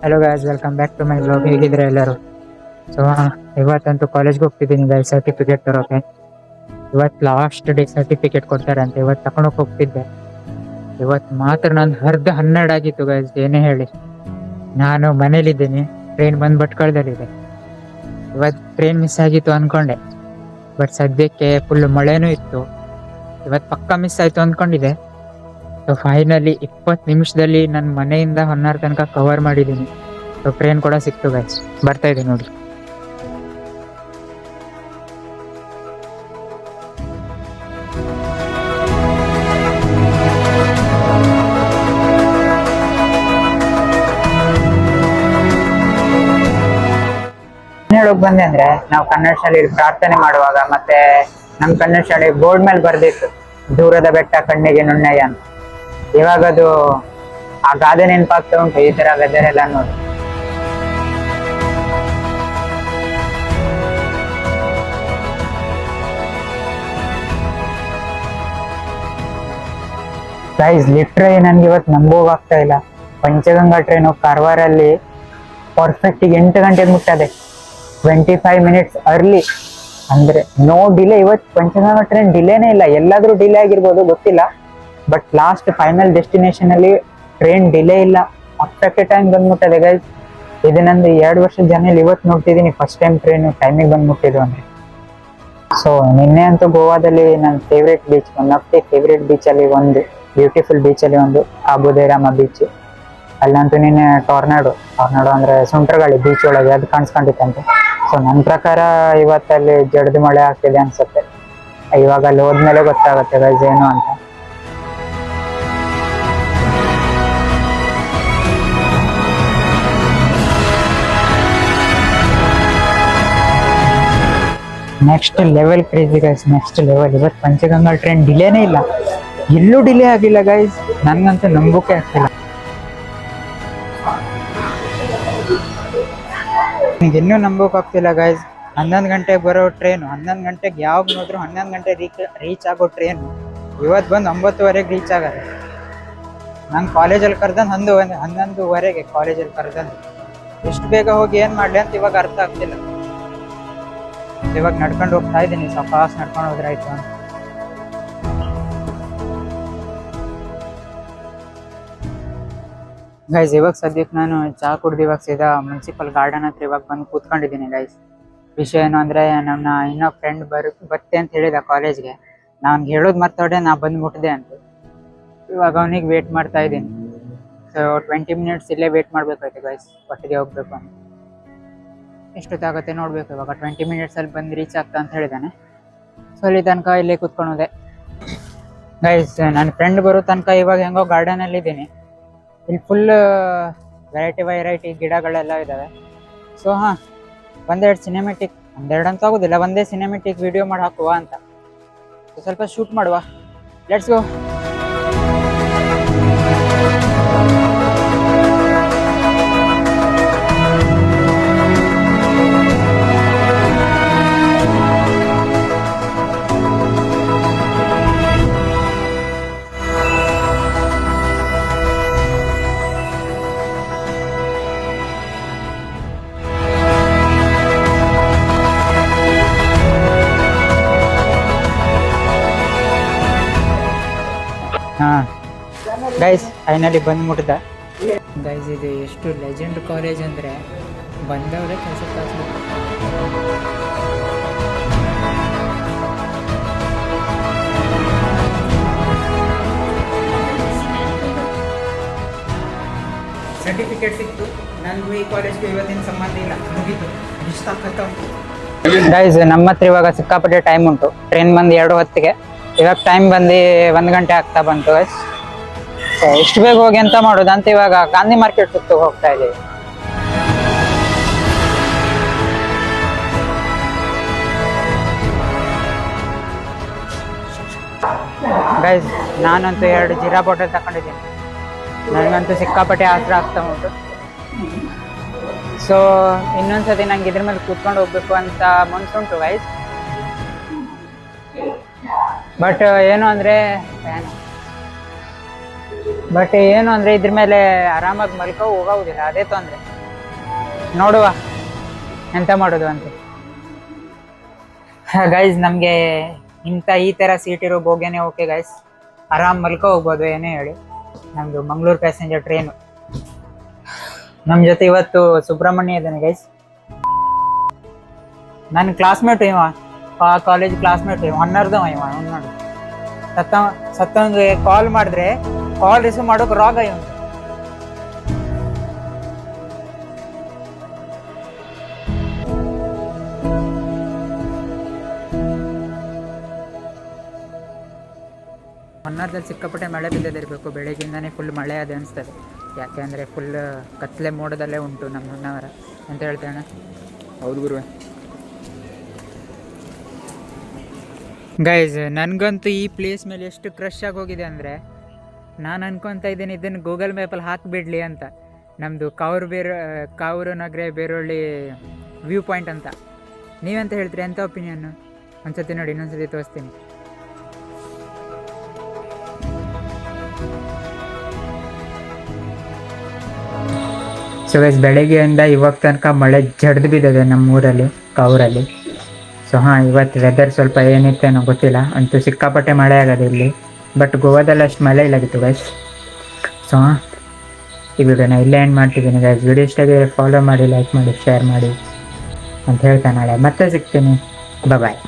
Hello guys, welcome back to my blog. ಹೇಗಿದ್ರೆ ಎಲ್ಲರೂ? So ಇವತ್ತಂತೂ ಕಾಲೇಜ್ಗೆ ಹೋಗ್ತಿದ್ದೀನಿ ಗಾಯ್ಸ್, ಸರ್ಟಿಫಿಕೇಟ್ ತರೋಕೆ. ಇವತ್ತು ಲಾಸ್ಟ್ ಡೇ ಸರ್ಟಿಫಿಕೇಟ್ ಕೊಡ್ತಾರೆ ಅಂತ ಇವತ್ತು ತಗೊಂಡೋಗಿ ಹೋಗ್ತಿದ್ದೆ. ಇವತ್ತು ಮಾತ್ರ ನಾನು ಅರ್ಧ 12 ಆಗಿತ್ತು ಗಾಯ್ಸ್. ಏನೇ ಹೇಳಿ, ನಾನು ಮನೇಲಿದ್ದೀನಿ, ಟ್ರೈನ್ ಬಂದು ಭಟ್ಕಳದಲ್ಲಿದೆ. ಇವತ್ತು ಟ್ರೈನ್ ಮಿಸ್ ಆಗಿತ್ತು ಅನ್ಕೊಂಡೆ, ಬಟ್ ಸದ್ಯಕ್ಕೆ ಫುಲ್ ಮಳೆನೂ ಇತ್ತು. ಇವತ್ತು ಪಕ್ಕ ಮಿಸ್ ಆಯ್ತು ಅನ್ಕೊಂಡಿದ್ದೆ. ಸೊ ಫೈನಲಿ 20 ನಿಮಿಷದಲ್ಲಿ ನನ್ನ ಮನೆಯಿಂದ ಹೊನ್ನಾರ್ ತನಕ ಕವರ್ ಮಾಡಿದ್ದೀನಿ. ಸೊ ಟ್ರೈನ್ ಕೂಡ ಸಿಕ್ತು ಗೈಸ್, ಬರ್ತಾ ಇದೆ ನೋಡಿ. ಹೇಳೋಕ್ ಬಂದೆ ಅಂದ್ರೆ, ನಾವು ಕನ್ನಡ ಶಾಲೆಯಲ್ಲಿ ಪ್ರಾರ್ಥನೆ ಮಾಡುವಾಗ ಮತ್ತೆ ನಮ್ಮ ಕನ್ನಡ ಶಾಲೆ ಬೋರ್ಡ್ ಮೇಲೆ ಬರ್ದಿತ್ತು, ದೂರದ ಬೆಟ್ಟ ಕಣ್ಣಿಗೆ ನುಣ್ಣಯ್ಯ ಅಂತ. ಇವಾಗ ಅದು ಆ ಗಾದೆ ನೆನಪಾಗ್ತಾ ಉಂಟು, ಈ ತರ ಗದ್ದರೆಲ್ಲ ನೋಡಿ. ಗೈಸ್ ಲಿಟ್ರಲಿ ನನ್ಗೆ ಇವತ್ತು ನಂಬೋಗಾಗ್ತಾ ಇಲ್ಲ. ಪಂಚಗಂಗಾ ಟ್ರೈನ್ ಕಾರವಾರಲ್ಲಿ ಪರ್ಫೆಕ್ಟ್ 8 ಗಂಟೆಗೆ ಮುಟ್ಟದೆ, 25 ಮಿನಿಟ್ಸ್ ಅರ್ಲಿ. ಅಂದ್ರೆ ನೋ ಡಿಲೇ. ಇವತ್ತು ಪಂಚಗಂಗಾ ಟ್ರೈನ್ ಡಿಲೇನೇ ಇಲ್ಲ. ಎಲ್ಲಾದ್ರೂ ಡಿಲೇ ಆಗಿರ್ಬೋದು ಗೊತ್ತಿಲ್ಲ, ಬಟ್ ಲಾಸ್ಟ್ ಫೈನಲ್ ಡೆಸ್ಟಿನೇಷನ್ ಅಲ್ಲಿ ಟ್ರೈನ್ ಡಿಲೇ ಇಲ್ಲ, ಪರ್ಫೆಕ್ಟ್ ಟೈಮ್ ಬಂದ್ಬಿಟ್ಟದೆ ಗೈಸ್. ಇದು ನಂದು 2 ವರ್ಷದ ಜರ್ನಿಲಿ ಇವತ್ತು ನೋಡ್ತಿದ್ದೀನಿ ಫಸ್ಟ್ ಟೈಮ್ ಟ್ರೈನ್ ಟೈಮಿಗೆ ಬಂದ್ಬಿಟ್ಟಿದ್ದು ಅಂದ್ರೆ. ಸೊ ನಿನ್ನೆ ಅಂತೂ ಗೋವಾದಲ್ಲಿ ನನ್ನ favourite beach, one of the favourite beach ಅಲ್ಲಿ ಒಂದು, ಬ್ಯೂಟಿಫುಲ್ ಬೀಚ್ ಅಲ್ಲಿ ಒಂದು ಆಬುದೇರಾಮ ಬೀಚ್. ಅಲ್ಲಂತೂ ನಿನ್ನೆ ಟೊರ್ನಾಡೋ ಅಂದ್ರೆ ಸುಂಟರಗಾಳಿ ಬೀಚ್ ಒಳಗೆ ಅದು ಕಾಣಿಸ್ಕೊಂಡಿತ್ತಂತೆ. ಸೊ ನನ್ನ ಪ್ರಕಾರ ಇವತ್ತಲ್ಲಿ ಜಡ್ದು ಮಳೆ ಆಗ್ತಿದೆ ಅನ್ಸುತ್ತೆ. ಇವಾಗ ಅಲ್ಲಿ ಹೋದ್ಮೇಲೆ ಗೊತ್ತಾಗುತ್ತೆ ಗೈಸ್ ಏನು ಅಂತ. Next level crazy guys, next level. ಇವತ್ತು ಪಂಚಗಂಗಾ ಟ್ರೈನ್ ಡಿಲೇನೇ ಇಲ್ಲ, ಎಲ್ಲೂ ಡಿಲೇ ಆಗಿಲ್ಲ ಗೈಸ್. ನನ್ಗಂತೂ ನಂಬೋಕೆ ಆಗ್ತಿಲ್ಲ. ಇನ್ನೂ ನಂಬೋಕೆ ಆಗ್ತಿಲ್ಲ ಗೈಸ್. 11 ಗಂಟೆಗೆ ಬರೋ ಟ್ರೈನು 11 ಗಂಟೆಗೆ ಯಾವಾಗ ನೋಡ್ರು 11 ಗಂಟೆ ರೀಚ್ ಆಗೋ ಟ್ರೈನು ಇವತ್ತು ಬಂದು 9:30 ರೀಚ್ ಆಗತ್ತೆ. ನಂಗೆ ಕಾಲೇಜಲ್ಲಿ ಕರ್ದಂದು 11:30 ಕಾಲೇಜಲ್ಲಿ ಕರ್ದಂದು. ಎಷ್ಟು ಬೇಗ ಹೋಗಿ ಏನು ಮಾಡಲಿ ಅಂತ ಇವಾಗ ಅರ್ಥ ಆಗ್ತಿಲ್ಲ. ಇವಾಗ ನಡ್ಕೊಂಡು ಹೋಗ್ತಾ ಇದ್ದೀನಿ, ಸಾಫಾಸ್ ನಡ್ಕೊಂಡು ಹೋದ್ರಾಯ್ತು ಅಂತ. ಗೈಸ್ ಇವಾಗ ಸದ್ಯಕ್ಕೆ ನಾನು ಚಹಾ ಕುಡ್ದು ಇವಾಗ ಸೀದಾ ಮುನ್ಸಿಪಲ್ ಗಾರ್ಡನ್ ಹತ್ರ ಇವಾಗ ಬಂದು ಕೂತ್ಕೊಂಡಿದ್ದೀನಿ ಗೈಸ್. ವಿಷಯ ಏನು ಅಂದರೆ, ನನ್ನ ಇನ್ನೂ ಫ್ರೆಂಡ್ ಬರ್ತೆ ಅಂತ ಹೇಳಿದ ಕಾಲೇಜ್ಗೆ. ನಾನು ಹೇಳೋದು ಮರ್ತೋಡೆ ನಾ ಬಂದು ಮುಟ್ಟಿದೆ ಅಂತ. ಇವಾಗ ಅವನಿಗೆ ವೇಟ್ ಮಾಡ್ತಾ ಇದ್ದೀನಿ. ಸೊ 20 ಮಿನಿಟ್ಸ್ ಇಲ್ಲೇ ವೇಟ್ ಮಾಡಬೇಕಾಯ್ತು ಗೈಸ್, ಒಟ್ಟಿಗೆ ಹೋಗ್ಬೇಕು ಅಂತ. ಎಷ್ಟೊತ್ತಾಗುತ್ತೆ ನೋಡ್ಬೇಕು. ಇವಾಗ 20 ಮಿನಿಟ್ಸಲ್ಲಿ ಬಂದು ರೀಚ್ ಆಗ್ತಾ ಅಂತ ಹೇಳಿದ್ದಾನೆ. ಸೊ ಅಲ್ಲಿ ತನಕ ಇಲ್ಲೇ ಕೂತ್ಕೊಳ್ಳೋದೆ ಗೈಸ್. ನನ್ನ ಫ್ರೆಂಡ್ ಬರೋ ತನಕ ಇವಾಗ ಹೆಂಗೋ ಗಾರ್ಡನಲ್ಲಿ ಇದ್ದೀನಿ. ಇಲ್ಲಿ ಫುಲ್ ವೆರೈಟಿ ಗಿಡಗಳೆಲ್ಲ ಇದ್ದಾವೆ. ಸೊ ಒಂದೆರಡು ಅಂತ ಆಗೋದಿಲ್ಲ, ಒಂದೇ ಸಿನಿಮೆಟಿಕ್ ವಿಡಿಯೋ ಮಾಡಿ ಹಾಕುವ ಅಂತ. ಸ್ವಲ್ಪ ಶೂಟ್ ಮಾಡುವ, ಲೆಟ್ಸ್ ಗೋ. ಗೈಸ್ ಫೈನಲಿ ಬಂದು ಮುಟ್ಟಿದ ಗೈಸ್. ಇದು ಎಷ್ಟು ಲೆಜೆಂಡ್ ಕಾಲೇಜ್ ಅಂದರೆ, ಬಂದವರೇ ಕೆಲಸ ಸರ್ಟಿಫಿಕೇಟ್ ಸಿಕ್ತು. ನನಗೂ ಈ ಕಾಲೇಜ್ಗೂ ಇವತ್ತಿನ ಸಂಬಂಧ ಇಲ್ಲ, ಮುಗೀತು. ಗೈಸ್ ನಮ್ಮ ಹತ್ರ ಇವಾಗ ಸಿಕ್ಕಾಪಟ್ಟೆ ಟೈಮ್ ಉಂಟು. ಟ್ರೈನ್ ಬಂದು 2 ಹೊತ್ತಿಗೆ, ಇವಾಗ ಟೈಮ್ ಬಂದು 1 ಗಂಟೆ ಆಗ್ತಾ ಬಂತು ಗೈಸ್. ಎಷ್ಟು ಬೇಗ ಹೋಗಿ ಎಂತ ಮಾಡೋದು ಅಂತ ಇವಾಗ ಗಾಂಧಿ ಮಾರ್ಕೆಟ್ ಸುತ್ತ ಹೋಗ್ತಾ ಇದ್ದೀವಿ. ಗೈಸ್ ನಾನಂತೂ 2 ಜೀರಾ ಬಾಟಲ್ ತಗೊಂಡಿದ್ದೀನಿ. ನನಗಂತೂ ಸಿಕ್ಕಾಪಟ್ಟೆ ಆಸರ ಆಗ್ತಾ ಉಂಟು. ಸೊ ಇನ್ನೊಂದ್ಸತಿ ನಂಗೆ ಇದ್ರ ಮೇಲೆ ಕೂತ್ಕೊಂಡು ಹೋಗ್ಬೇಕು ಅಂತ ಮನ್ಸುಂಟು ಗೈಸ್. ಬಟ್ ಏನು ಅಂದರೆ ಇದ್ರ ಮೇಲೆ ಆರಾಮಾಗಿ ಮಲ್ಕೋ ಹೋಗೋದಿಲ್ಲ, ಅದೇ ತೊಂದರೆ. ನೋಡುವ ಎಂತ ಮಾಡೋದು ಅಂತ. ಗೈಸ್ ನಮಗೆ ಈ ಥರ ಸೀಟ್ ಇರೋ ಬೋಗಿನೇ ಓಕೆ ಗೈಸ್, ಆರಾಮ್ ಮಲ್ಕೋ ಹೋಗ್ಬೋದು ಏನೇ ಹೇಳಿ. ನಮ್ಮದು ಮಂಗಳೂರು ಪ್ಯಾಸೆಂಜರ್ ಟ್ರೈನು. ನಮ್ಮ ಜೊತೆ ಇವತ್ತು ಸುಬ್ರಹ್ಮಣ್ಯ ಇದ್ದಾನೆ ಗೈಸ್, ನನ್ನ ಕ್ಲಾಸ್ಮೇಟ್ ಇವ, ಆ ಕಾಲೇಜ್ ಕ್ಲಾಸ್ಮೇಟ್ ಇವ, ಹೊನ್ನರ್ದವ ಇವ. ನೋಡಿ ಸತ್ತವಂಗೆ ಕಾಲ್ ಮಾಡಿದ್ರೆ ಕಾಲ್ ರಿಸೀವ್ ಮಾಡೋಕೆ ರಾಗ ಇವನು. ಹೊನ್ನಾರ್ದಲ್ಲಿ ಸಿಕ್ಕಾಪಟ್ಟೆ ಮಳೆ ಬಿದ್ದದಿರಬೇಕು, ಬೆಳಗ್ಗಿಂದನೇ ಫುಲ್ ಮಳೆ ಅದು ಅನಿಸ್ತದೆ. ಯಾಕೆಂದರೆ ಫುಲ್ ಕತ್ಲೆ ಮೋಡದಲ್ಲೇ ಉಂಟು ನಮ್ಮ ಹೊನ್ನಾವರ ಅಂತ ಹೇಳ್ತೇನೆ. ಹೌದು ಗುರುವೆ. ಗೈಸ್ ನನಗಂತೂ ಈ ಪ್ಲೇಸ್ ಮೇಲೆ ಎಷ್ಟು ಕ್ರಶ್ ಆಗಿ ಹೋಗಿದೆ ಅಂದರೆ, ನಾನು ಅನ್ಕೊತಾ ಇದ್ದೀನಿ ಇದನ್ನು ಗೂಗಲ್ ಮ್ಯಾಪಲ್ಲಿ ಹಾಕಿಬಿಡ್ಲಿ ಅಂತ. ನಮ್ಮದು ಕಾವೂರು ನಗರೆ ಬೇರೊಳ್ಳಿ ವ್ಯೂ ಪಾಯಿಂಟ್ ಅಂತ. ನೀವೆಂತ ಹೇಳ್ತೀರಿ, ಎಂಥ ಒಪಿನಿಯನ್ನು? ಒಂದ್ಸತಿ ನೋಡಿ, ಇನ್ನೊಂದ್ಸತಿ ತೋರಿಸ್ತೀನಿ. ಸೊ ಗೈಸ್ ಬೆಳಗ್ಗೆಯಿಂದ ಇವಾಗ ತನಕ ಮಳೆ ಜಡ್ದು ಬಿದ್ದಿದೆ ನಮ್ಮೂರಲ್ಲಿ, ಕಾವೂರಲ್ಲಿ. ಸೊ ಇವತ್ತು ವೆದರ್ ಸ್ವಲ್ಪ ಏನಿತ್ತೇನೋ ಗೊತ್ತಿಲ್ಲ, ಅಂತೂ ಸಿಕ್ಕಾಪಟ್ಟೆ ಮಳೆ ಆಗೋದು ಇಲ್ಲಿ. ಬಟ್ ಗೋವಾದಲ್ಲಿ ಅಷ್ಟು ಮಳೆ ಇಲ್ಲಾಗಿತ್ತು ಗೈಸ್. ಸೊ ಈ ವಿಡಿಯೋನ ಇಲ್ಲೇ ಎಂಡ್ ಮಾಡ್ತಿದ್ದೀನಿ ಗೈಸ್. ವಿಡಿಯೋ ಇಷ್ಟ ಆಗಿದ್ರೆ ಫಾಲೋ ಮಾಡಿ, ಲೈಕ್ ಮಾಡಿ, ಶೇರ್ ಮಾಡಿ ಅಂತ ಹೇಳ್ತಾ ನಾಳೆ ಮತ್ತೆ ಸಿಗ್ತೀನಿ. ಬಾಯ್.